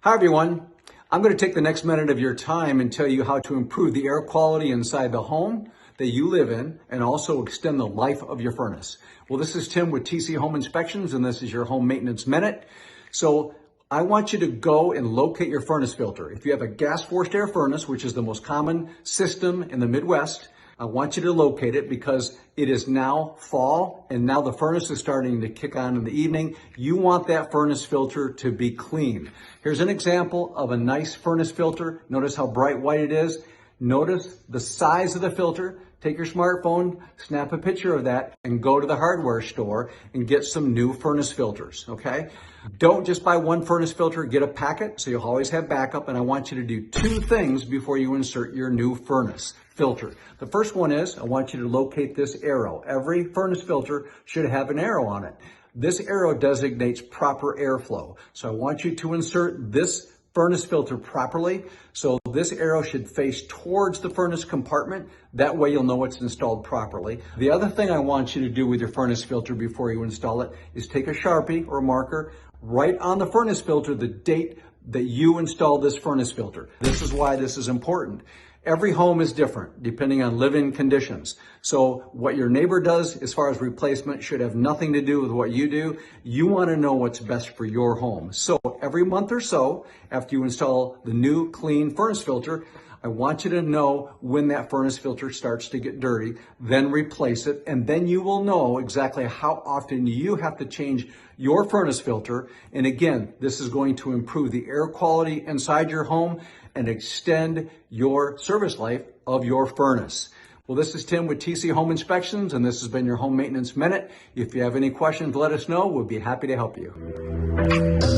Hi everyone. I'm going to take the next minute of your time and tell you how to improve the air quality inside the home that you live in and also extend the life of your furnace. Well, this is Tim with TC Home Inspections, and this is your Home Maintenance Minute. So I want you to go and locate your furnace filter. If you have a gas forced air furnace, which is the most common system in the Midwest, I want you to locate it because it is now fall and now the furnace is starting to kick on in the evening. You want that furnace filter to be clean. Here's an example of a nice furnace filter. Notice how bright white it is. Notice the size of the filter. Take your smartphone, snap a picture of that, and go to the hardware store and get some new furnace filters, okay? Don't just buy one furnace filter, get a packet so you'll always have backup, and I want you to do two things before you insert your new furnace filter. The first one is I want you to locate this arrow. Every furnace filter should have an arrow on it. This arrow designates proper airflow. So I want you to insert this furnace filter properly. So this arrow should face towards the furnace compartment. That way you'll know it's installed properly. The other thing I want you to do with your furnace filter before you install it is take a Sharpie or a marker, write on the furnace filter the date that you installed this furnace filter. This is why this is important. Every home is different depending on living conditions. So what your neighbor does as far as replacement should have nothing to do with what you do. You want to know what's best for your home. So every month or so, after you install the new clean furnace filter, I want you to know when that furnace filter starts to get dirty, then replace it, and then you will know exactly how often you have to change your furnace filter. And again, this is going to improve the air quality inside your home and extend your service life of your furnace. Well, this is Tim with TC Home Inspections, and this has been your Home Maintenance Minute. If you have any questions, let us know. We'll be happy to help you.